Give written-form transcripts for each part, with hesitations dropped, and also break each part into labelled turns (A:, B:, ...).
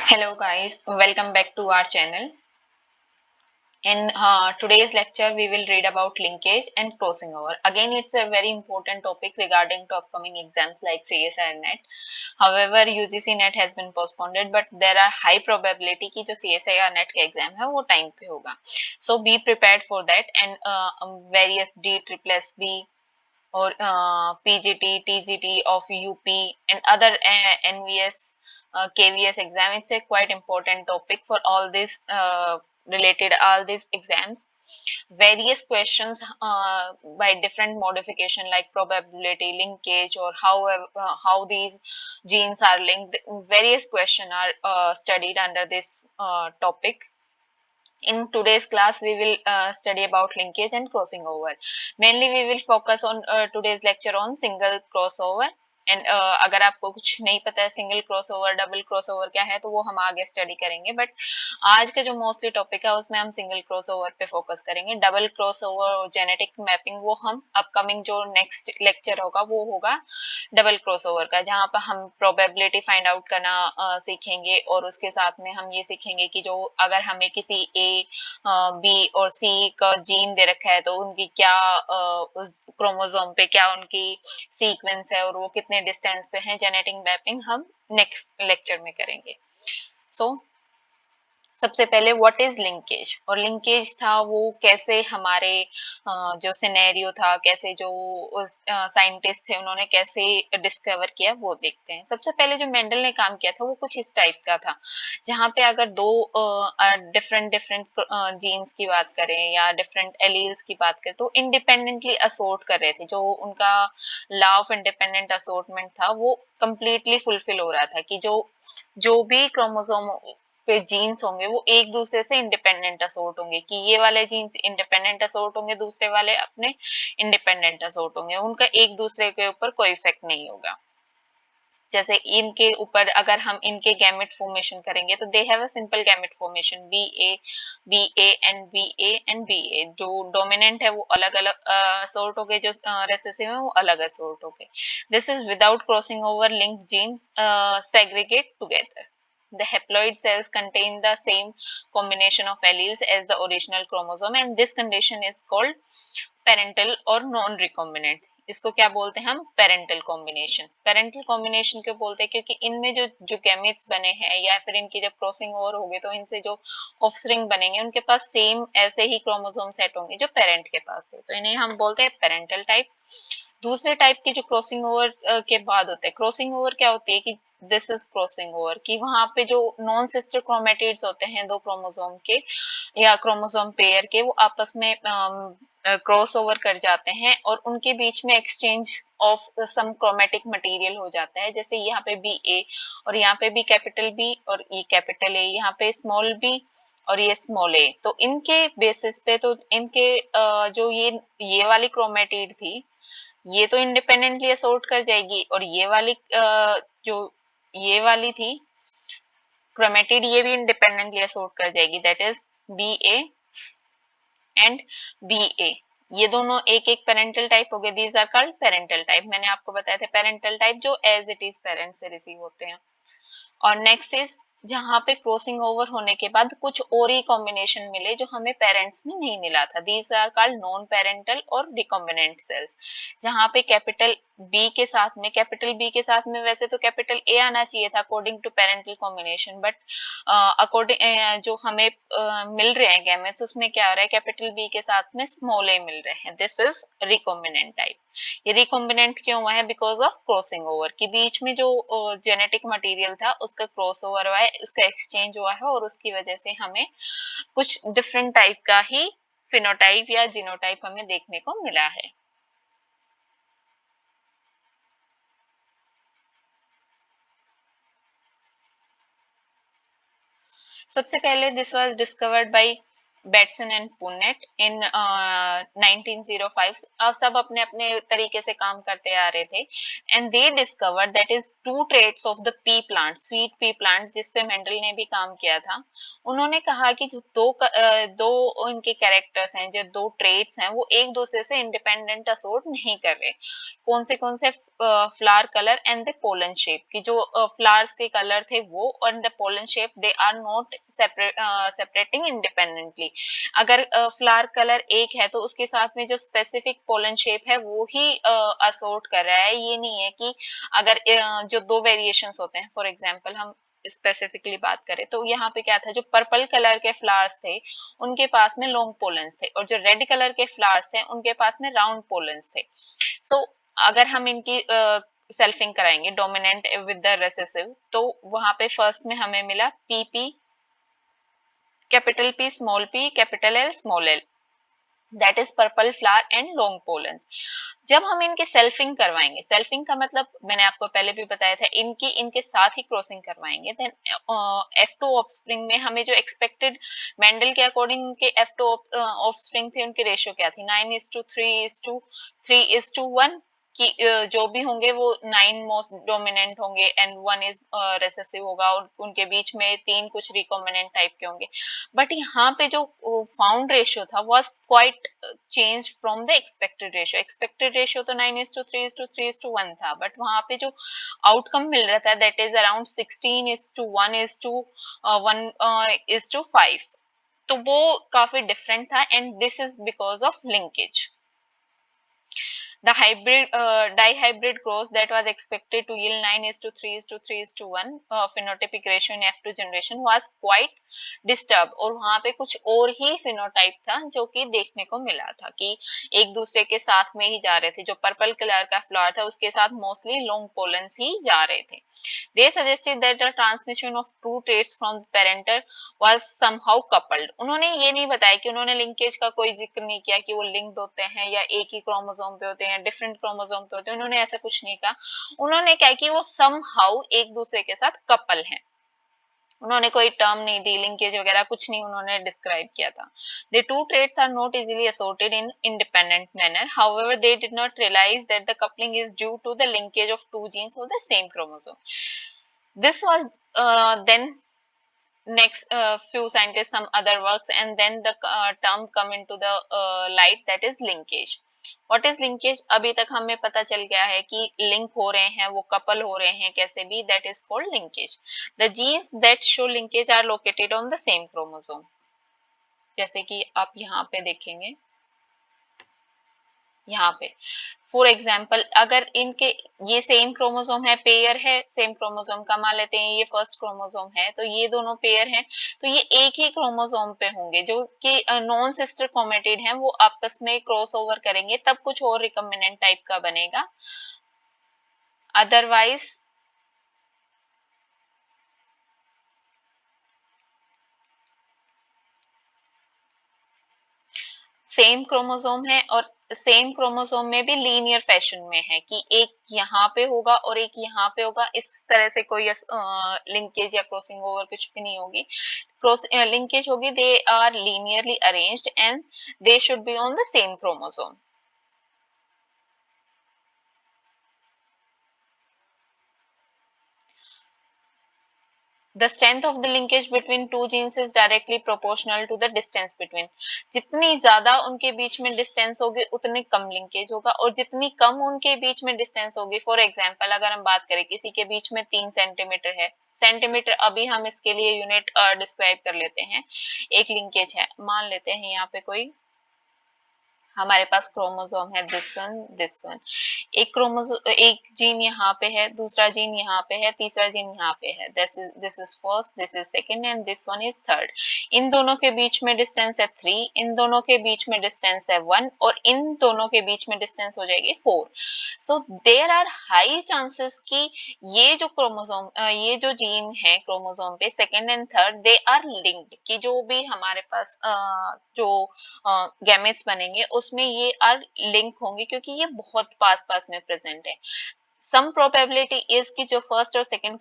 A: Hello guys, welcome back to our channel. In today's lecture, we will read about linkage and crossing over. Again, it's a very important topic regarding to upcoming exams like CSIR NET. However, UGC NET has been postponed, but there are high probability कि जो CSIR NET का exam है वो time पे होगा. So be prepared for that and various DSSB or PGT, TGT of UP and other NVS, KVS exam. It's a quite important topic for all these related all these exams. Various questions by different modification like probability, linkage, or how these genes are linked. Various questions are studied under this topic. In today's class, we will study about linkage and crossing over. Mainly, we will focus on today's lecture on single crossover. And अगर आपको कुछ नहीं पता है single crossover double crossover क्या है तो वो हम आगे स्टडी करेंगे बट आज का जो मोस्टली टॉपिक है उसमें हम सिंगल क्रॉसओवर पे फोकस करेंगे डबल क्रॉसओवर और जेनेटिक मैपिंग वो हम अपकमिंग जो नेक्स्ट लेक्चर होगा वो होगा डबल क्रॉसओवर का जहाँ पर हम प्रोबेबिलिटी फाइंड आउट करना सीखेंगे और उसके साथ में हम ये सीखेंगे कि जो अगर हमें किसी ए बी और सी का जीन दे रखा है तो उनकी क्या उस क्रोमोसोम पे क्या उनकी सीक्वेंस है और वो कितने डिस्टेंस पे है जेनेटिक मैपिंग हम नेक्स्ट लेक्चर में करेंगे सो सबसे पहले व्हाट इज लिंकेज और लिंकेज था वो कैसे हमारे जो सिनेरियो था कैसे जो साइंटिस्ट थे उन्होंने कैसे डिस्कवर किया वो देखते हैं सबसे पहले जो मेंडल ने काम किया था वो कुछ इस टाइप का था जहाँ पे अगर दो डिफरेंट डिफरेंट जीन्स की बात करें या डिफरेंट एलील्स की बात करें तो इंडिपेंडेंटली असोर्ट कर रहे थे जो उनका लॉ ऑफ इंडिपेंडेंट असोर्टमेंट था वो कंप्लीटली फुलफिल हो रहा था कि जो भी क्रोमोसोम पे जीन्स होंगे वो एक दूसरे से इंडिपेंडेंट असोर्ट होंगे कि ये वाले जीन्स इंडिपेंडेंट असोर्ट होंगे दूसरे वाले अपने इंडिपेंडेंट असोर्ट होंगे उनका एक दूसरे के ऊपर कोई इफेक्ट नहीं होगा जैसे इनके ऊपर अगर हम इनके गैमेट फॉर्मेशन करेंगे तो they have a simple gamete formation B A and B A जो डोमिनेंट है वो अलग अलग असोर्ट हो गए जो रेसेसिव है वो अलग असोर्ट हो गए this is without crossing over link gene segregate together The haploid cells contain the same combination of alleles as the original chromosome and this condition is called parental or non-recombinant. इसको क्या बोलते हैं हम पेरेंटल कॉम्बिनेशन पेरेंटल कॉम्बिनेशन क्यों बोलते हैं क्योंकि इनमें जो गैमेट्स बने हैं या फिर इनकी जब क्रॉसिंग ओवर होगी तो इनसे जो ऑफस्प्रिंग बनेंगे उनके पास सेम ऐसे ही क्रोमोसोम सेट होंगे जो पेरेंट के पास थे तो इन्हें हम बोलते हैं पेरेंटल टाइप दूसरे टाइप की जो क्रॉसिंग ओवर के बाद होते हैं क्रॉसिंग ओवर क्या होती है कि दिस इज क्रॉसिंग ओवर कि वहां पे जो नॉन सिस्टर क्रोमेटिड्स होते हैं दो क्रोमोसोम के या क्रोमोसोम पेयर के वो आपस में क्रॉस ओवर कर जाते हैं और उनके बीच में exchange of some chromatic material हो जाता है जैसे यहाँ पे बी ए और यहाँ पे भी कैपिटल बी और ये कैपिटल ए यहाँ पे स्मॉल बी और ये स्मॉल ए तो इनके बेसिस पे तो इनके जो ये वाली क्रोमेटिड थी ये तो इंडिपेंडेंटली असोर्ट कर जाएगी और ये वाली जो ये वाली थी क्रोमेटिड ये भी इंडिपेंडेंटली असोर्ट कर जाएगी that is B A and B A ये दोनों एक एक पेरेंटल टाइप हो गए these are called parental type मैंने आपको बताया था पेरेंटल टाइप जो एज इट इज पेरेंट से रिसीव होते हैं और नेक्स्ट इज जहां पे क्रॉसिंग ओवर होने के बाद कुछ और ही कॉम्बिनेशन मिले जो हमें पेरेंट्स में नहीं मिला था these are called non parental और रिकॉम्बिनेंट सेल्स जहां पे कैपिटल बी के साथ में कैपिटल बी के साथ में वैसे तो कैपिटल ए आना चाहिए था according to parental combination but according जो हमें मिल रहे हैं गैमेट्स उसमें क्या हो रहा है कैपिटल बी के साथ में स्मॉल ए मिल रहे हैं दिस इज रिकॉम्बिनेंट टाइप ये रिकॉम्बिनेंट क्यों हुआ है बिकॉज ऑफ क्रॉसिंग ओवर के बीच में जो जेनेटिक मटेरियल था उसका क्रॉस ओवर हुआ है उसका एक्सचेंज हुआ है और उसकी वजह से हमें कुछ डिफरेंट टाइप का ही फिनोटाइप या जीनोटाइप हमें देखने को मिला है सबसे पहले this was discovered by Bateson and Punnett in 1905 सब अपने अपने तरीके से काम करते आ रहे थे and they discover that is two traits of the pea plant, sweet pea plant, जिसपे मेंडल ने भी काम किया था। उन्होंने कहा कि जो दो इनके कैरेक्टर्स हैं, जो दो ट्रेट्स हैं, वो एक दूसरे से इंडिपेंडेंट असोर्ट नहीं कर रहे। कौन से flower colour and the pollen shape, की जो फ्लावर्स के कलर थे वो और the pollen shape, they are not separating independently. अगर फ्लावर कलर एक है तो उसके साथ में जो स्पेसिफिक पोलन शेप है वो ही असोर्ट कर रहा है। ये नहीं है कि अगर जो दो वेरिएशंस होते हैं, फॉर एग्जांपल हम स्पेसिफिकली बात करें तो यहाँ पे क्या था, जो पर्पल कलर के फ्लावर्स थे उनके पास में लॉन्ग पोलन्स थे और जो रेड कलर के फ्लावर्स थे उनके पास में राउंड पोलन्स थे। सो अगर हम इनकी सेल्फिंग कराएंगे डोमिनेंट विद द रेसेसिव, तो वहां पे फर्स्ट में हमें मिला PP, capital P small P capital L small L, that is purple flower and long pollens. जब हम इनकी सेल्फिंग करवाएंगे, सेल्फिंग का मतलब मैंने आपको पहले भी बताया था, इनकी इनके साथ ही क्रॉसिंग करवाएंगे, देन F2 ऑफस्प्रिंग में हमें जो एक्सपेक्टेड मेंडल के अकॉर्डिंग के F2 ऑफस्प्रिंग थे उनकी रेशियो क्या थी, 9:3:3:1, कि जो भी होंगे वो 9 मोस्ट डोमिनेंट होंगे एंड 1 इज रेसेसिव होगा और उनके बीच में 3 कुछ रिकॉम्बिनेंट टाइप के होंगे। बट यहाँ पे जो फाउंड रेशियो था was quite change from the expected ratio. Expected ratio तो 9:3:3:1 था, बट वहां पे जो आउटकम मिल रहा था दैट इज अराउंड 16:1:1:5, तो वो काफी डिफरेंट था and this is because of linkage. The hybrid dihybrid cross that was expected to yield 9:3:3:1 phenotypic ratio in F2 generation was quite disturbed, और वहां पे कुछ और ही फिनोटाइप था जो कि देखने को मिला था कि एक दूसरे के साथ में ही जा रहे थे। जो पर्पल कलर का फ्लावर था उसके साथ मोस्टली लॉन्ग पोलन्स ही जा रहे थे। They suggested that the transmission of two traits from the parental was somehow coupled. उन्होंने ये नहीं बताया कि उन्होंने लिंकेज का कोई जिक्र नहीं किया कि वो लिंक्ड होते हैं या एक ही क्रोमोसोम पे होते हैं या डिफरेंट क्रोमोसोम पे होते हैं, उन्होंने ऐसा कुछ नहीं कहा। उन्होंने कहा कि वो somehow एक दूसरे के साथ कपल हैं। उन्होंने कोई टर्म नहीं दी, लिंकेज वगैरह कुछ नहीं उन्होंने डिस्क्राइब किया था। The two traits are not easily assorted in independent manner. However, they did not realize that the coupling is due to the linkage of two genes of the same chromosome. This was then next few scientists some other works and then the term come into the light, that is linkage. What is linkage? अभी तक हमें पता चल गया है कि link हो रहे हैं, वो कपल हो रहे हैं कैसे भी, that is called linkage. The genes that show linkage are located on the same chromosome. जैसे कि आप यहाँ पे देखेंगे, यहाँ पे फॉर एग्जाम्पल अगर इनके ये सेम क्रोमोसोम है, पेयर है सेम क्रोमोसोम का, मान लेते हैं ये फर्स्ट क्रोमोसोम है तो ये दोनों पेयर हैं, तो ये एक ही क्रोमोसोम पे होंगे। जो कि नॉन सिस्टर क्रोमेटिड हैं वो आपस में क्रॉस ओवर करेंगे तब कुछ और रिकम्बिनेंट टाइप का बनेगा, अदरवाइज सेम क्रोमोसोम है और सेम क्रोमोसोम में भी लीनियर फैशन में है कि एक यहाँ पे होगा और एक यहाँ पे होगा, इस तरह से कोई लिंकेज या क्रॉसिंग ओवर कुछ भी नहीं होगी। क्रॉस लिंकेज होगी, they are linearly arranged and they should be on the same chromosome. The strength of the linkage between two genes is directly proportional to the distance between. जितनी ज्यादा उनके बीच में डिस्टेंस होगी उतनी कम लिंकेज होगा, और जितनी कम उनके बीच में डिस्टेंस होगी, फॉर एग्जांपल अगर हम बात करें किसी के बीच में 3 सेंटीमीटर है, सेंटीमीटर अभी हम इसके लिए यूनिट डिस्क्राइब कर लेते हैं, एक लिंकेज है, मान लेते हैं यहाँ पे कोई हमारे पास क्रोमोसोम है दिस वन, एक क्रोमोसोम एक जीन यहाँ पे है, दूसरा जीन यहाँ पे है, तीसरा जीन यहाँ पे है, this is first, this is second and this one is third. इन दोनों के बीच में डिस्टेंस है 3, इन दोनों के बीच में डिस्टेंस है 1 और इन दोनों के बीच में डिस्टेंस हो जाएगी 4। So there are high chances कि ये जो क्रोमोसोम ये जो जीन है क्रोमोसोम पे second and third, they are linked, कि जो भी हमारे पास जो गैमेट्स बनेंगे उसमें ये आर लिंक होंगे क्योंकि ये बहुत पास पास में प्रेजेंट है। सम प्रोबेबिलिटी इज कि जो फर्स्ट और सेकंड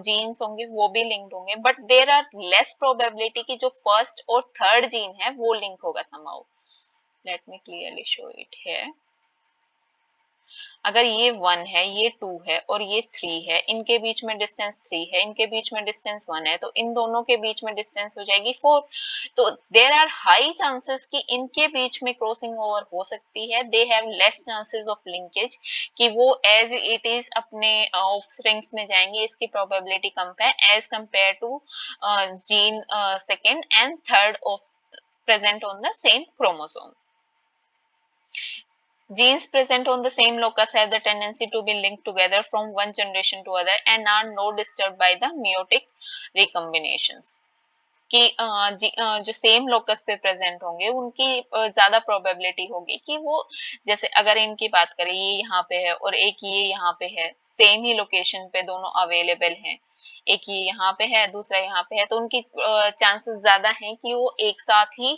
A: जीन्स होंगे वो भी लिंक्ड होंगे, but there are less probability कि जो फर्स्ट और थर्ड जीन है वो लिंक होगा somehow. Let me clearly show it here. अगर ये 1 है, ये 2 है और ये 3 है, इनके बीच में डिस्टेंस 3 है, इनके बीच में डिस्टेंस 1 है, तो इन दोनों के बीच में डिस्टेंस हो जाएगी 4. तो देयर आर हाई चांसेस कि इनके बीच में क्रॉसिंग ओवर हो सकती है. They have less chances of linkage कि वो एज इट इज अपने ऑफस्प्रिंग्स में जाएंगे. इसकी प्रोबेबिलिटी कम है as compare to gene second and third of present on the same chromosome. Genes present on the same locus have the tendency to be linked together from one generation to other and are not disturbed by the meiotic recombinations. कि जो same locus पे present होंगे उनकी ज्यादा probability होगी कि वो, जैसे अगर इनकी बात करें, ये यहाँ पे है और एक ये यहाँ पे है, सेम ही लोकेशन पे दोनों अवेलेबल हैं, एक ये यहाँ पे है दूसरा यहाँ पे है, तो उनकी चांसेस ज्यादा हैं कि वो एक साथ ही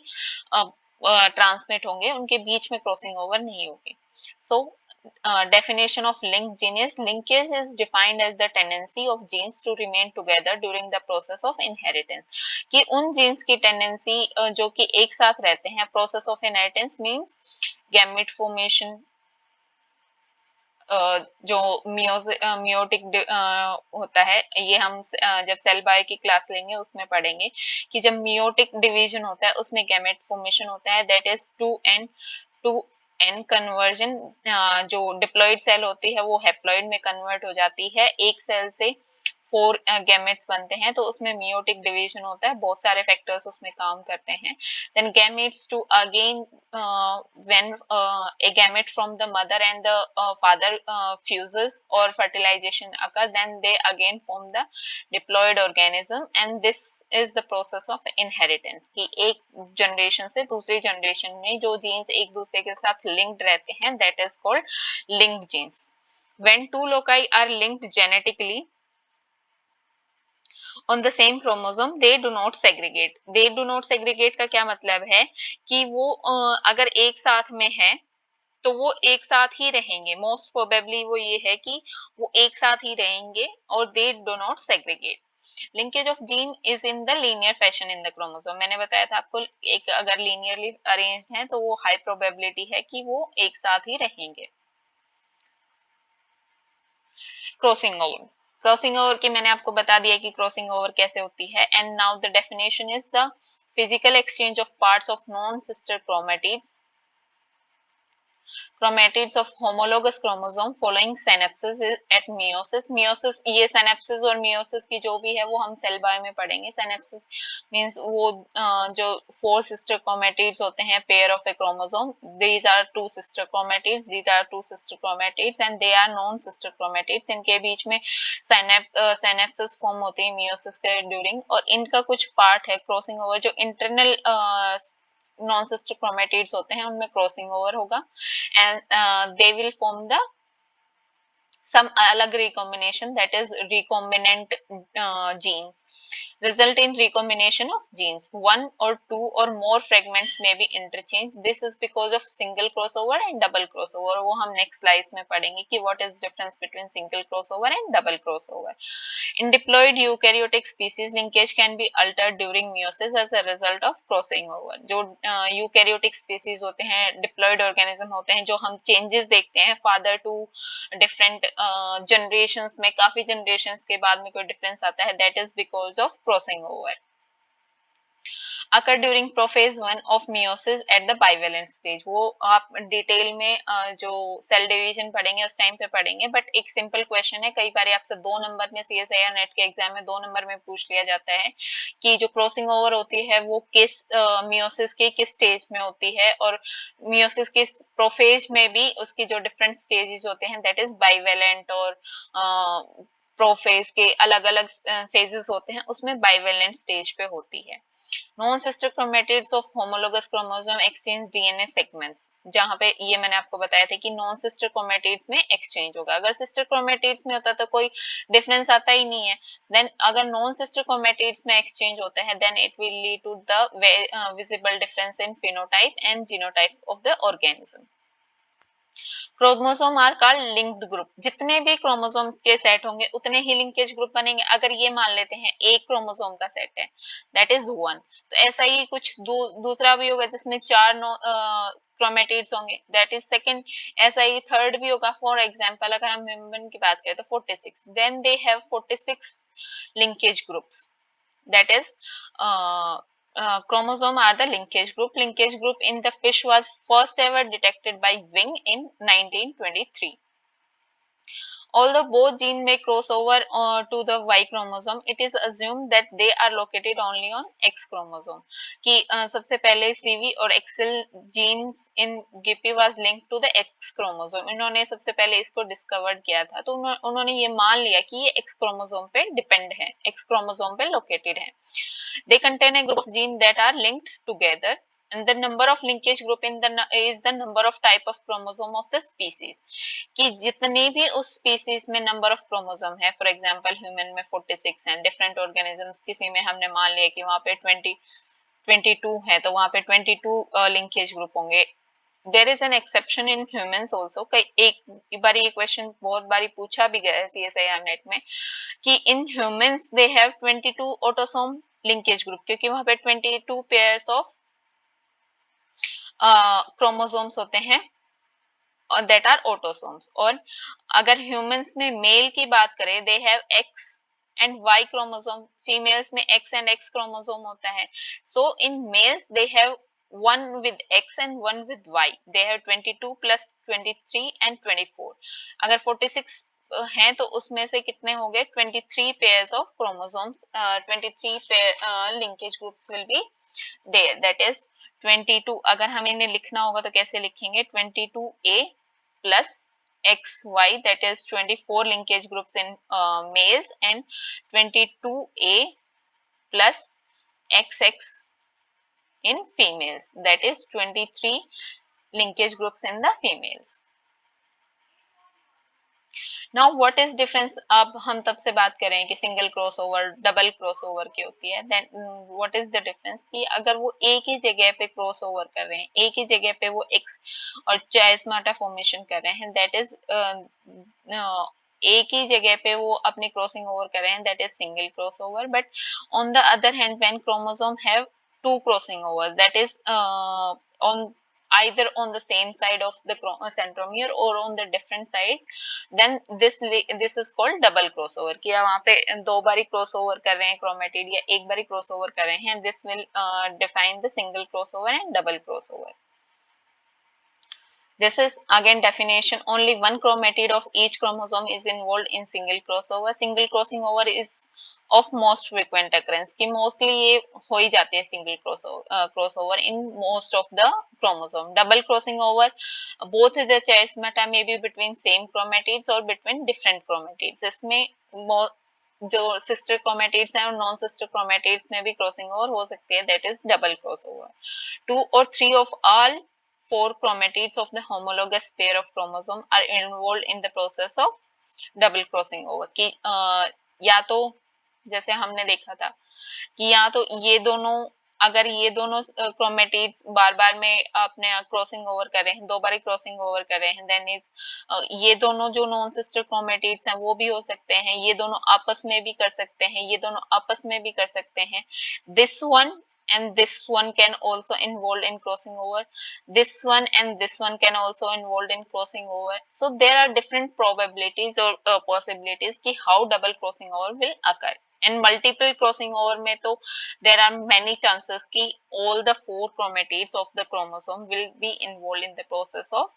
A: ट्रांसमिट होंगे, उनके बीच में क्रॉसिंग ओवर नहीं होगी. सो definition of linked gene is linkage is defined as the tendency of genes to remain together during the process of inheritance. कि उन genes की tendency जो कि एक साथ रहते हैं, process of inheritance means gamete formation, जो मियोटिक होता है, ये हम जब सेल बायो की क्लास लेंगे उसमें पढ़ेंगे कि जब मियोटिक डिवीजन होता है उसमें गैमेट फॉर्मेशन होता है, दैट इज 2n कन्वर्जन. जो डिप्लॉइड सेल होती है वो हैप्लॉइड में कन्वर्ट हो जाती है, एक सेल से 4 गैमेट्स बनते हैं, तो उसमें मियोटिक डिवीजन होता है, बहुत सारे फैक्टर्स उसमें काम करते हैं. Then gametes to again when a gamete from the mother and the father fuses or fertilization occur, then they again form the diploid organism, and this is the process of inheritance कि एक generation से दूसरी generation में जो jeans एक दूसरे के साथ लिंक्ड रहते हैं, that is called linked genes. When two loci are linked genetically on the same chromosome, they do not segregate. They do not segregate का क्या मतलब है कि वो अगर एक साथ में है तो वो एक साथ ही रहेंगे. मोस्ट प्रोबेबली वो ये है कि वो एक साथ ही रहेंगे और they do not segregate. Linkage of gene is in the linear fashion in the chromosome. मैंने बताया था आपको, एक अगर लीनियरली अरेंज्ड है तो वो हाई प्रोबेबिलिटी है कि वो एक साथ ही रहेंगे. Crossing over. क्रॉसिंग ओवर की मैंने आपको बता दिया कि क्रॉसिंग ओवर कैसे होती है. And now the definition is the physical exchange of parts of non sister chromatids chromatids of homologous chromosome following synapses at meiosis. meiosis, ये synapses और meiosis की जो भी है वो हम सेल बायो में पढ़ेंगे. synapses means वो जो 4 sister chromatids होते हैं, pair of a chromosome. these are 2 sister chromatids, these are 2 sister chromatids and they are non sister chromatids. इनके बीच में synapses form होती है meiosis के during, और इनका कुछ part है crossing over, जो internal नॉन सिस्टर क्रोमैटिड्स होते हैं उनमें क्रॉसिंग ओवर होगा, and they will form the some alag recombination, that is recombinant genes, result in recombination of genes. One or two or more fragments may be interchanged. This is because of single crossover and double crossover. वो हम next slides में पढ़ेंगे कि what is difference between single crossover and double crossover. In diploid eukaryotic species, linkage can be altered during meiosis as a result of crossing over. जो eukaryotic species होते हैं, diploid organism होते हैं, जो हम changes देखते हैं father to different generations में, काफी generations के बाद में कोई difference आता है, that is because of crossing over. occur during prophase 1 of meiosis at the bivalent stage. वो आप डिटेल में जो सेल डिवीजन पढ़ेंगे उस टाइम पे पढ़ेंगे, बट एक सिंपल क्वेश्चन है, कई बार आपसे 2 नंबर में सीएसआईआर नेट के एग्जाम में 2 नंबर में पूछ लिया जाता है कि जो क्रॉसिंग ओवर होती है वो किस मियोसिस के किस स्टेज में होती है, और मियोसिस के प्रोफेज में भी उसकी जो डिफरेंट स्टेजेस होते हैं, दैट इज बाइवेलेंट और प्रोफेज के अलग अलग फेजेस होते हैं, उसमें बाइवेलेंट स्टेज पे होती है. Non sister chromatids of homologous chromosome exchange DNA segments, जहां पे ये मैंने आपको बताया था कि नॉन सिस्टर क्रोमैटिड्स में एक्सचेंज होगा. अगर सिस्टर क्रोमैटिड्स में होता तो कोई डिफरेंस आता ही नहीं है. देन अगर नॉन सिस्टर क्रोमैटिड्स में एक्सचेंज होता है, then it will lead to the visible difference in phenotype and genotype of the organism. Chromosome are called linked group, जितने भी क्रोमोसोम के सेट होंगे उतने ही लिंकेज ग्रुप बनेंगे। अगर ये मान लेते हैं एक क्रोमोसोम का सेट है, दैट इज 1, तो ऐसा ही कुछ दूसरा भी होगा जिसमें 4 क्रोमेटिड्स होंगे, दैट इज सेकंड। ऐसा ही थर्ड भी होगा। फॉर एग्जांपल अगर हम ह्यूमन की बात करें तो 46, then they have 46 linkage groups, that is chromosome are the linkage group. Linkage group in the fish was first ever detected by Wing in 1923. Although both genes may cross over to the Y chromosome, it is assumed that they are located only on X chromosome. कि सबसे पहले CV और XL genes in Gippy was linked to the X chromosome. इन्होंने सबसे पहले इसको discovered किया था, तो उन्होंने ये मान लिया कि ये X chromosome पे डिपेंड है, X chromosome पे लोकेटेड है. They contain a group of genes that are linked together. And the number of linkage group in the is the number of type of chromosome of the species. कि जितने भी उस species में number of chromosome है, for example human में 46 हैं, different organisms किसी में हमने मान लिया कि वहां पे 22 है, तो वहां पे 22 लिंकेज ग्रुप होंगे. There is an exception in humans also. एक बार ये क्वेश्चन बहुत बारी पूछा भी गया है CSIR नेट में कि in humans they have 22 autosome linkage group, क्योंकि वहां पे 22 पेयर्स ऑफ क्रोमोसोम्स होते हैं और दैट आर ऑटोसोम्स. और अगर ह्यूमंस में मेल की बात करें, they have X and Y chromosome, females में एक्स एंड एक्स क्रोमोसोम होता है. So in males they have one with X and one with Y. They have 22 plus 23 and 24. अगर 46 हैं तो उसमें से कितने हो गए? 23 pairs of chromosomes, 23 pair linkage groups will be there. That is 22. अगर हम इन्हें लिखना होगा तो कैसे लिखेंगे? 22A plus XY, that is 24 linkage groups in males, and 22A plus XX in females, that is 23 linkage groups in the females. Now what is difference? अब हम तब से बात कर रहे हैं कि सिंगल क्रॉसओवर, डबल क्रॉसओवर की होती है. Then what is the difference कि अगर वो एक ही जगह पे क्रॉसओवर कर रहे हैं, एक ही जगह पे वो एक्स और चायस्माटा फॉर्मेशन कर रहे हैं, दैट इज एक ही जगह पे वो अपनी क्रॉसिंग ओवर कर रहे हैं, that is single crossover. But on the other hand when chromosome have two crossing overs, that is on either on the same side of the centromere or on the different side, then this is called double crossover. कि वहां पे दो बारी crossover कर रहे हैं chromatid या एक बारी crossover कर रहे हैं, this will define the single crossover and double crossover. This is again definition. Only one chromatid of each chromosome is involved in single crossover. Single crossing over is of most frequent occurrence. कि mostly ये हो ही जाती है single crossover in most of the chromosome. Double crossing over, both the chiasmata may be between same chromatids or between different chromatids. इसमें जो sister chromatids हैं और non sister chromatids में भी crossing over हो सकती है, that is double crossover. 2 or 3 of all 4 chromatids of the homologous pair of chromosome are involved in the process of double crossing over. कि या तो जैसे हमने देखा था कि या तो ये दोनों, अगर ये दोनों क्रोमेटिड्स बार बार में अपने क्रॉसिंग ओवर कर रहे हैं, दो बार क्रॉसिंग ओवर कर रहे हैं, देन इज ये दोनों जो नॉन सिस्टर क्रोमेटिड्स हैं वो भी हो सकते हैं, ये दोनों आपस में भी कर सकते हैं, ये दोनों आपस में भी कर सकते हैं. This one and this one can also involved in crossing over, this one and this one can also involved in crossing over. So there are different probabilities or possibilities ki how double crossing over will occur. And multiple crossing over mein to there are many chances ki all the 4 chromatids of the chromosome will be involved in the process of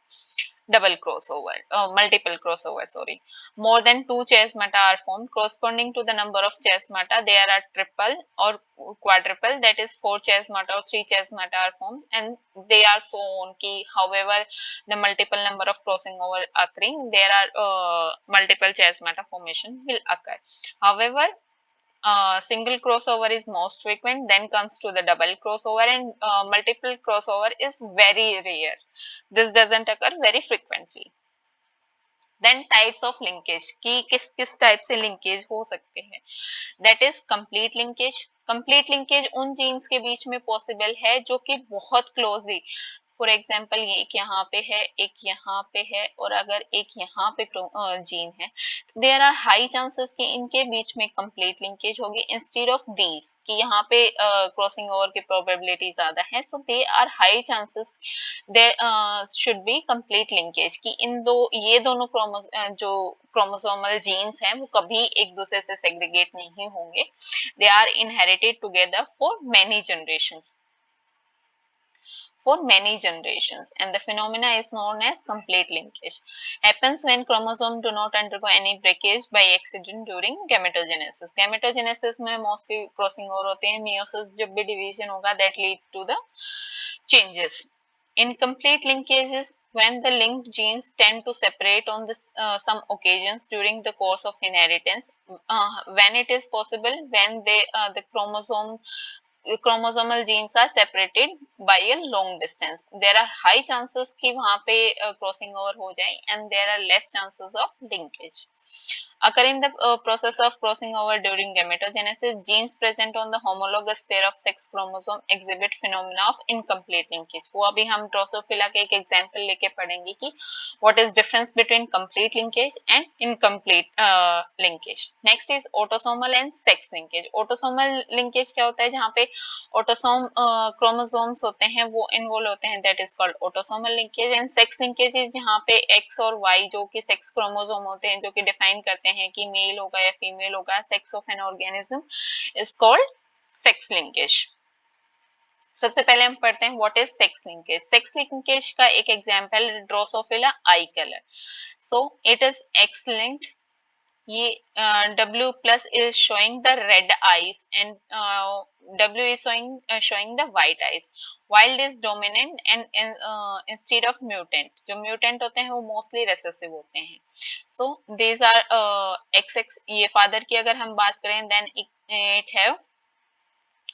A: double crossover, multiple crossover, sorry. More than 2 chiasmata are formed corresponding to the number of chiasmata. There are triple or quadruple, that is 4 chiasmata or 3 chiasmata are formed, and they are shown ki however the multiple number of crossing over occurring, there are multiple chiasmata formation will occur. However, single crossover is most frequent, then comes to the double crossover, and multiple crossover is very rare. This doesn't occur very frequently. Then types of linkage, कि किस किस type से linkage हो सकते हैं. That is complete linkage. complete linkage उन jeans के बीच में पॉसिबल है जो कि बहुत क्लोजली फॉर एग्जाम्पल एक यहाँ पे है, एक यहाँ पे है और अगर एक यहाँ पे जीन है, देयर आर हाई चांसेस कि इनके बीच में कंप्लीट लिंकेज होगी इंस्टेड ऑफ दीज, कि यहाँ पे क्रॉसिंग ओवर की प्रोबेबिलिटी ज्यादा है, so they are high chances there should be complete linkage, कि इन दो ये दोनों जो क्रोमोसोमल जीन्स हैं वो कभी एक दूसरे से सेग्रीगेट नहीं होंगे, they are inherited together for many generations, and the phenomena is known as complete linkage. Happens when chromosomes do not undergo any breakage by accident during gametogenesis. Gametogenesis में mostly crossing over होते हैं, meiosis जब भी division होगा that lead to the changes. Incomplete linkages, when the linked genes tend to separate on this, some occasions during the course of inheritance, when it is possible, when the chromosomal genes are separated by a long distance, there are high chances कि वहाँ पे crossing over हो जाए, and there are less chances of linkage. Occur in the process of crossing over during gametogenesis, genes present on the homologous pair of sex chromosome exhibit phenomena of incomplete linkage. वो अभी हम Drosophila के एक example लेके पढ़ेंगे कि what is difference between complete linkage and incomplete linkage. Next is autosomal and sex linkage. Autosomal linkage क्या होता है, जहाँ पे ऑटोसोम क्रोमोसोम्स होते हैं वो इन्वॉल्व होते हैं, that is called autosomal linkage. And sex linkage is जहाँ पे एक्स और वाई जो कि सेक्स क्रोमोसोम होते हैं जो कि डिफाइन करते हैं कि मेल होगा या फीमेल होगा, sex of an organism is called sex linkage. सबसे पहले हम पढ़ते हैं what is sex linkage. Sex linkage का एक example Drosophila I colour. So it is x linked. ये W plus is showing the red eyes and W is showing the white eyes. Wild is dominant and instead of mutant. जो mutant होते हैं वो mostly recessive होते हैं. So these are XX. ये father की अगर हम बात करें then it have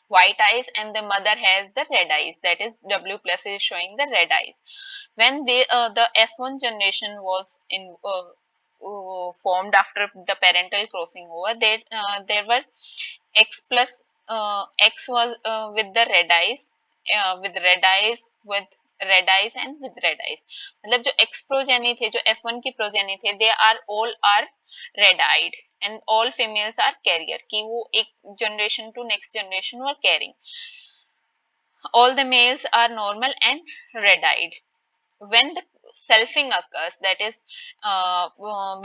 A: white eyes and the mother has the red eyes, that is W plus is showing the red eyes. When the F1 generation was formed after the parental crossing over, there were X plus X was with the red eyes, with red eyes, with red eyes and with red eyes. मतलब जो X progeny थे, जो F1 की progeny थे, they are all are red eyed and all females are carrier, कि वो एक generation to next generation were carrying. All the males are normal and red eyed. When the selfing occurs, that is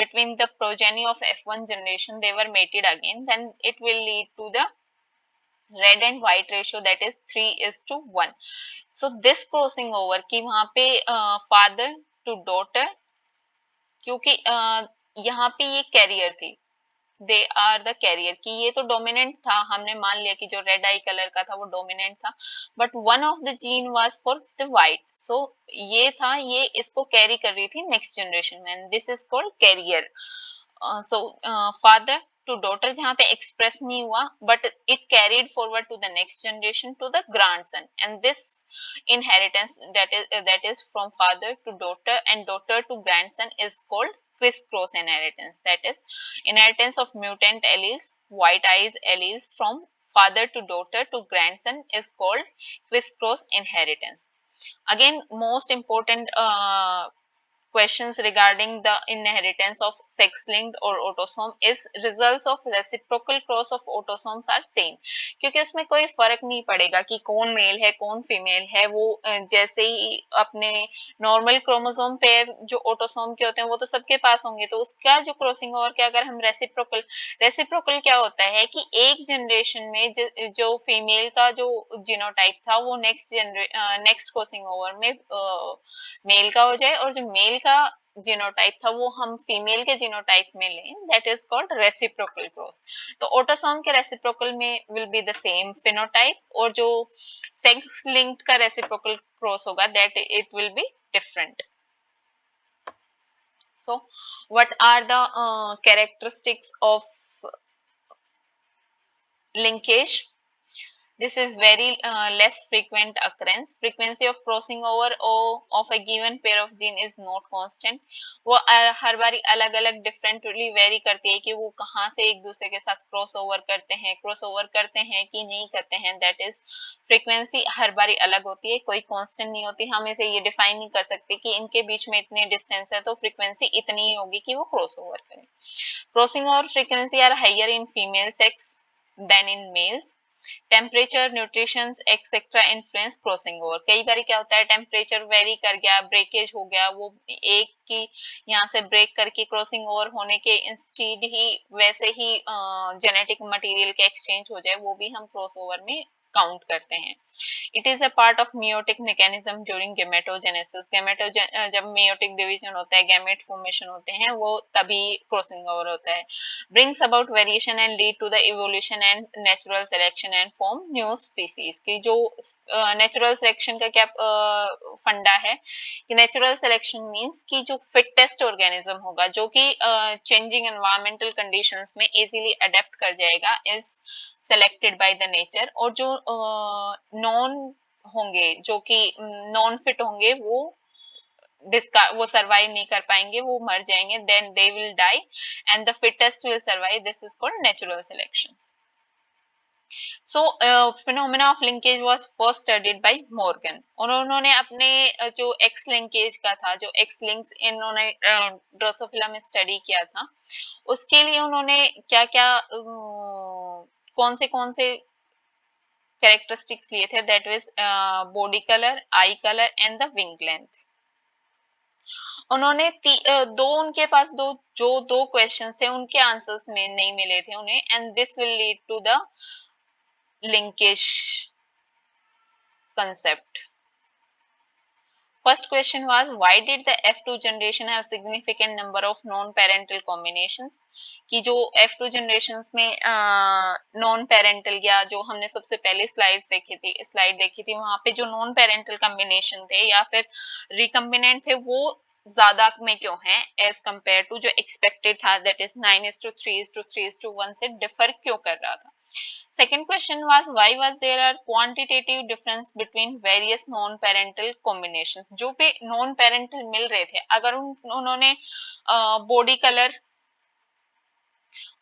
A: between the progeny of F1 generation, they were mated again, then it will lead to the red and white ratio, that is 3:1. So this crossing over कि वहाँ पे father to daughter, क्योंकि यहाँ पे ये career थी, they are the career, कि ये तो डोमिनेंट था, हमने मान लिया कि जो रेड आई कलर का था वो डोमिनेंट था, but one of the gene was for the white, सो ये था, ये इसको कैरी कर रही थी नेक्स्ट जनरेशन में, this is called carrier. So father to daughter जहाँ पे एक्सप्रेस नहीं हुआ, but it carried forward to the next generation to the grandson, and this inheritance that is from father to daughter and daughter to grandson is called criss-cross inheritance, that is inheritance of mutant alleles, white eyes alleles from father to daughter to grandson is called criss-cross inheritance. Again, most important questions regarding the inheritance of sex-linked or autosome is results of reciprocal cross of autosomes are same, क्योंकि उसमें कोई फर्क नहीं पड़ेगा कि कौन mail है कौन फीमेल है, वो जैसे ही अपने नॉर्मल क्रोमोसोम पेयर जो ऑटोसोम के होते हैं वो तो सबके पास होंगे, तो उसका जो क्रॉसिंग ओवर के अगर हम रेसिप्रोकल क्या होता है कि एक जनरेशन में जो फीमेल का जो जीनोटाइप था वो नेक्स्ट क्रॉसिंग ओवर में मेल का हो जाए, और जो मेल का जीनोटाइप था वो हम फीमेल के जीनोटाइप में लें, that is called reciprocal cross. तो ऑटोसोम के रेसिप्रोकल में will be the same phenotype, और जो सेक्स लिंक्ड का रेसिप्रोकल क्रॉस होगा that it will be different. So what are the characteristics of linkage? This is very less frequent occurrence. Frequency of crossing over of a given pair of gene is not constant. वो हर बारी अलग अलग differently very करती है कि वो कहाँ से एक दूसरे के साथ क्रॉस ओवर करते हैं कि नहीं करते हैं. दैट इज फ्रीक्वेंसी हर बारी अलग होती है, कोई कांस्टेंट नहीं होती. हम इसे ये डिफाइन नहीं कर सकते कि इनके बीच में इतनी डिस्टेंस है तो फ्रीक्वेंसी इतनी ही होगी कि वो क्रॉस ओवर करें. Crossing over frequency are higher in female sex than in males. Temperature, nutrition etcetera influence crossing over. कई बार क्या होता है, टेम्परेचर वेरी कर गया, ब्रेकेज हो गया, वो एक की यहाँ से ब्रेक करके क्रॉसिंग ओवर होने के इंस्टीड ही वैसे ही जेनेटिक मटेरियल के एक्सचेंज हो जाए, वो भी हम क्रॉस ओवर में काउंट करते हैं. It is a part of meiotic mechanism during gametogenesis. जब मियोटिक डिवीजन होता है, गैमेट फॉर्मेशन होते हैं, वो तभी क्रॉसिंग ओवर होता है. brings about variation and lead to the evolution and natural selection and form new species. की जो नेचुरल सिलेक्शन का क्या फंडा है कि नेचुरल सिलेक्शन मींस कि जो फिटेस्ट ऑर्गेनिज्म होगा जो कि चेंजिंग एनवायरमेंटल कंडीशंस में इजीली अडेप्ट कर जाएगा is selected by the nature. और जो नॉन होंगे, जो कि नॉन फिट होंगे, वो सरवाइव नहीं कर पाएंगे, वो मर जाएंगे, then they will die and the fittest will survive. This is called natural selection. So phenomena of linkage was first studied by Morgan. उन्होंने अपने जो X linkage का था, जो X links इन्होंने ड्रोसोफिला में स्टडी किया था, उसके लिए उन्होंने क्या क्या कौन से कैरेक्टरिस्टिक्स लिए थे. That was body colour, I colour and the wing length. उन्होंने उनके पास दो क्वेश्चंस थे, उनके आंसर्स में नहीं मिले थे उन्हें, and this will lead to the linkage concept. First question was, why did the F2 generation have significant number of non-parental combinations? कि जो F2 generations में non-parental या जो हमने सबसे पहले स्लाइड देखी थी वहां पे जो non-parental combination थे या फिर recombinant थे, वो ज्यादा में क्यों है एज कंपेयर टू जो एक्सपेक्टेड था, दैट इज 9:3:3:1 से डिफर क्यों कर रहा था. Second question was, why was there a quantitative difference between various non-parental combinations? जो भी non-parental मिल रहे थे, अगर उन्होंने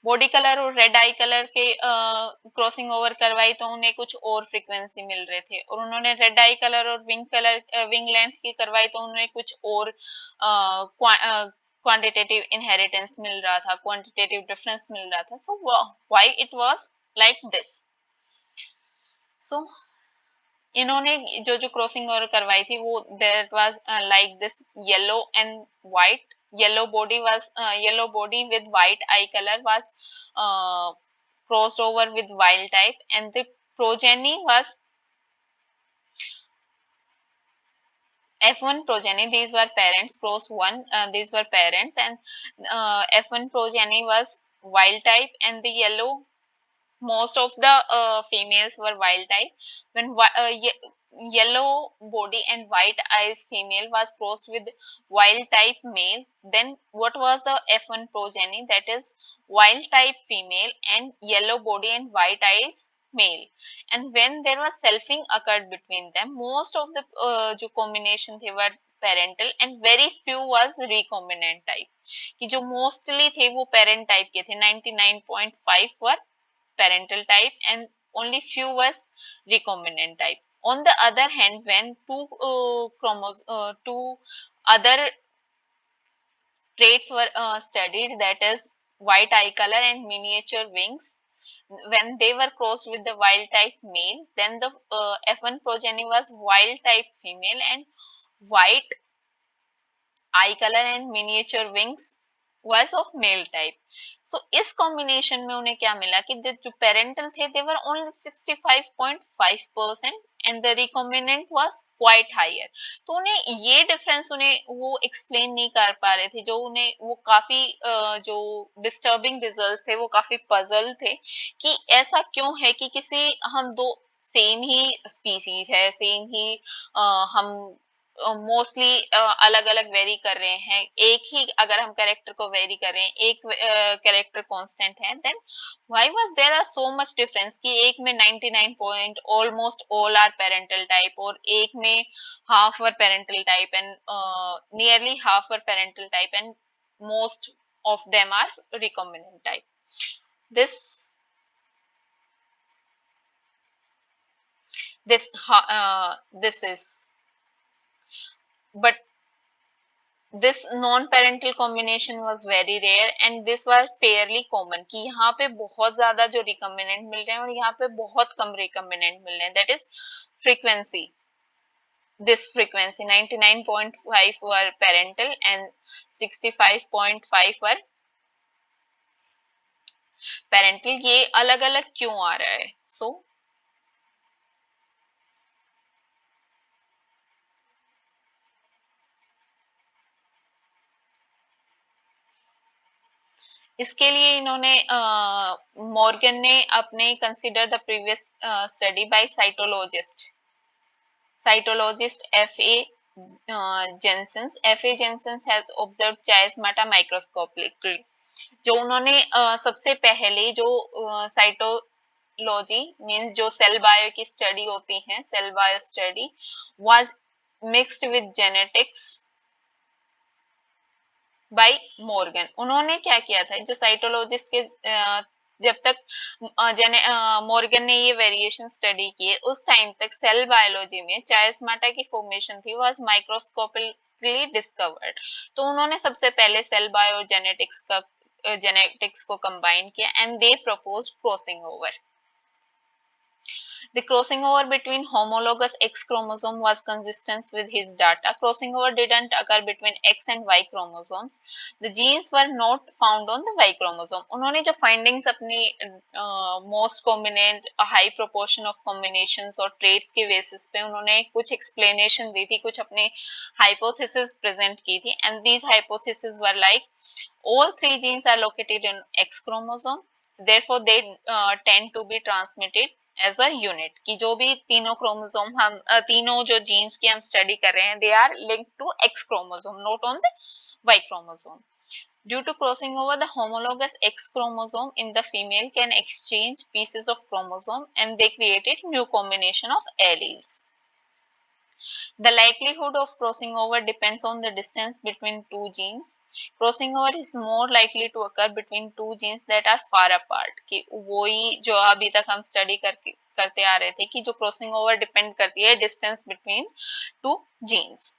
A: बॉडी कलर और रेड आई कलर के क्रॉसिंग ओवर करवाई तो उन्हें कुछ और फ्रीक्वेंसी मिल रहे थे, और उन्होंने रेड आई कलर और विंग लेंथ की करवाई तो उन्हें कुछ और क्वांटिटेटिव इनहेरिटेंस मिल रहा था, क्वांटिटेटिव डिफरेंस मिल रहा था. So why it was like this. So इन्होंने जो क्रॉसिंग ओवर करवाई थी वो there was like this yellow and white. Yellow body with white eye color was crossed over with wild type, and the progeny was F1 progeny. These were parents. These were parents, and F1 progeny was wild type, and the most of the females were wild type. When yellow body and white eyes female was crossed with wild type male, then what was the F1 progeny? That is wild type female and yellow body and white eyes male. And when there was selfing occurred between them, most of the जो combination थे were parental and very few was recombinant type. कि जो mostly थे वो parent type के थे, 99.5 were parental type and only few was recombinant type. On the other hand, when two other traits were studied, that is white eye color and miniature wings, when they were crossed with the wild type male, then the F1 progeny was wild type female and white eye color and miniature wings was of male type. So इस combination में उन्हें क्या मिला कि जो parental थे they were only 65.5% and the recombinant was quite higher. तो उन्हें ये difference वो explain नहीं कर पा रहे थे, जो उन्हें वो काफी जो disturbing results थे वो काफी puzzle थे कि ऐसा क्यों है कि हम दो सेम ही स्पीसीज है, सेम ही हम मोस्टली अलग अलग वेरी कर रहे हैं, एक ही अगर हम कैरेक्टर को वेरी कर रहे हैं, एक कैरेक्टर कांस्टेंट है, then why was there are so much difference कि एक में 99 point almost all are parental type और एक में half were parental type and nearly half were parental type and most of them are recombinant type. This is, but this non-parental combination was very rare and this was fairly common कि यहाँ पे बहुत ज्यादा जो recombinant मिल रहे हैं और यहाँ पे बहुत कम recombinant मिल रहे हैं. That is frequency. This frequency 99.5 were parental and 65.5 were parental. ये अलग अलग क्यों आ रहा है? So इसके लिए इन्होंने मॉर्गन ने अपने consider the previous study bye cytologist F.A. Jensen has observed chiasmata microscopically. जो उन्होंने सबसे पहले जो साइटोलॉजी मींस जो सेल बायो की स्टडी होती है, cell bio study was mixed with genetics by Morgan. उन्होंने क्या किया था, जो साइटोलॉजिस्ट के जब तक मॉर्गन ने ये वेरिएशन स्टडी किए उस टाइम तक सेल बायोलॉजी में चायस्माटा की फॉर्मेशन थी वाज माइक्रोस्कोपिकली डिस्कवर्ड. तो उन्होंने सबसे पहले सेल बायो जेनेटिक्स को कंबाइन किया and they proposed crossing over. The crossing over between homologous X chromosome was consistent with his data. Crossing over didn't occur between X and Y chromosomes. The genes were not found on the Y chromosome. उन्होंने जो findings अपनी most combinant high proportion of combinations और traits के basis पे उन्होंने कुछ explanation दी थी, कुछ अपने hypothesis present की थी, and these hypotheses were like all three genes are located in X chromosome. Therefore, they tend to be transmitted as a unit कि जो भी तीनों क्रोमोसोम हम तीनों जो जीन्स की हम स्टडी कर रहे हैं, they are linked to X chromosome, not on the Y chromosome. Due to crossing over, the homologous X chromosome in the female can exchange pieces of chromosome and they created new combination of alleles. The likelihood of crossing over depends on the distance between two genes. Crossing over is more likely to occur between two genes that are far apart. कि वही जो अभी तक हम study करते आ रहे थे कि जो क्रॉसिंग ओवर डिपेंड करती है distance between two genes.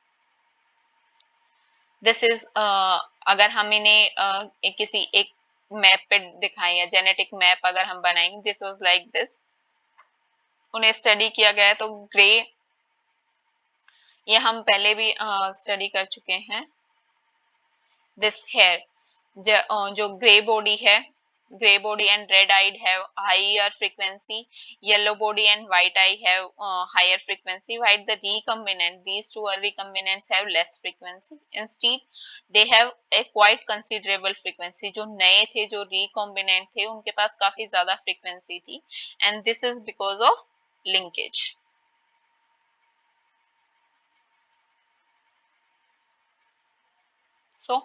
A: This is अगर हम इन्हें किसी एक मैप पे दिखाएं या जेनेटिक मैप अगर हम बनाएंगे, दिस वाज लाइक दिस. उन्हें स्टडी किया गया तो ग्रे, ये हम पहले भी स्टडी कर चुके हैं. दिस हेयर जो ग्रे बॉडी है, grey body and red eyed have higher frequency, yellow body and white eye have higher frequency, while the recombinant, these two are recombinants, have less frequency. Instead they have a quite considerable frequency. जो नए थे, जो recombinant थे, उनके पास काफी ज्यादा frequency थी, and this is because of linkage. So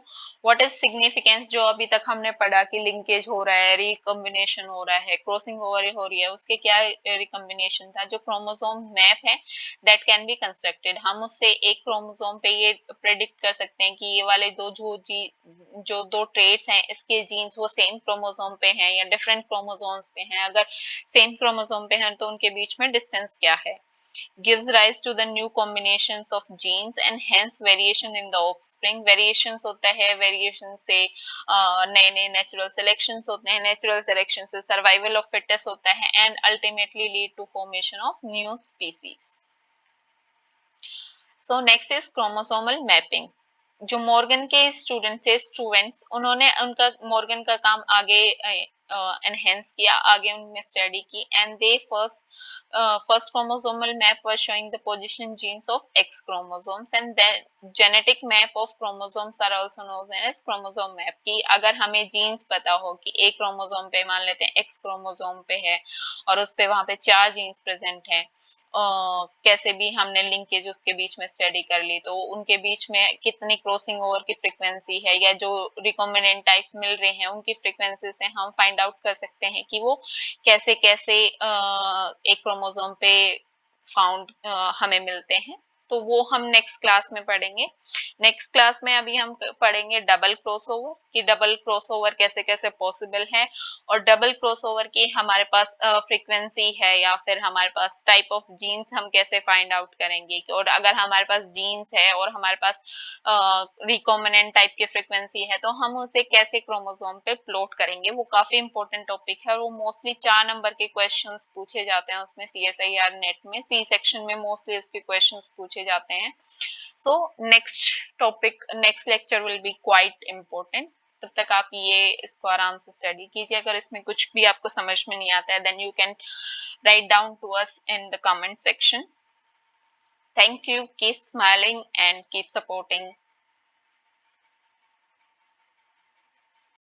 A: what is significance, जो अभी तक हमने पढ़ा कि लिंकेज हो रहा है, रिकॉम्बिनेशन हो रहा है, क्रॉसिंग ओवर हो रही है, उसके क्या रिकॉम्बिनेशन था. जो क्रोमोसोम मैप है दैट कैन बी कंस्ट्रक्टेड. हम उससे एक क्रोमोसोम पे ये प्रेडिक्ट कर सकते हैं कि ये वाले जो दो ट्रेट्स हैं इसके जीन्स वो सेम क्रोमोसोम पे हैं या डिफरेंट क्रोमोसोम्स पे हैं. अगर सेम क्रोमोसोम पे हैं तो उनके बीच में डिस्टेंस क्या है. Gives rise to the new combinations of genes and hence variation in the offspring. Variations होता है, variation से नए नए natural selections होते हैं, natural selection से survival of fittest होता है and ultimately lead to formation of new species. So next is chromosomal mapping. जो मॉर्गन के स्टूडेंट थे, उन्होंने उनका मॉर्गन का काम आगे एनहेंस किया, आगे उनमें स्टडी की, and they first chromosomal map was showing the position genes of X chromosomes and then genetic map of chromosomes are also known as chromosome map. की अगर हमें जीन्स पता हो कि एक क्रोमोसोम पे मान लेते हैं एक्स क्रोमोसोम पे है और उस पे वहां पे 4 जीन्स प्रेजेंट है, कैसे भी हमने लिंकेज उसके बीच में स्टडी कर ली, तो उनके बीच में कितनी क्रॉसिंग ओवर की फ्रीक्वेंसी है या जो रिकॉम्बिनेंट टाइप मिल रहे हैं उनकी फ्रीक्वेंसी से हम फाइंड आउट कर सकते हैं कि वो कैसे कैसे एक क्रोमोसोम पे फाउंड हमें मिलते हैं। तो वो हम नेक्स्ट क्लास में पढ़ेंगे। नेक्स्ट क्लास में अभी हम पढ़ेंगे डबल क्रॉसओवर, कि डबल क्रॉसओवर कैसे कैसे पॉसिबल है और डबल क्रॉसओवर की हमारे पास फ्रीक्वेंसी है या फिर हमारे पास टाइप ऑफ जीन्स हम कैसे फाइंड आउट करेंगे, और अगर हमारे पास जीन्स है और हमारे पास रिकॉम्बिनेंट टाइप की फ्रीक्वेंसी है तो हम उसे कैसे क्रोमोसोम पे प्लॉट करेंगे। वो काफी इंपॉर्टेंट टॉपिक है और वो मोस्टली 4 नंबर के क्वेश्चंस पूछे जाते हैं उसमें, CSIR नेट में सी सेक्शन में मोस्टली इसके क्वेश्चंस पूछे जाते हैं। So next lecture will be quite important. तब तक आप ये इसको आराम से स्टडी कीजिए। अगर इसमें कुछ भी आपको समझ में नहीं आता है then you can write down to us in the comment section. Thank you. Keep smiling and keep supporting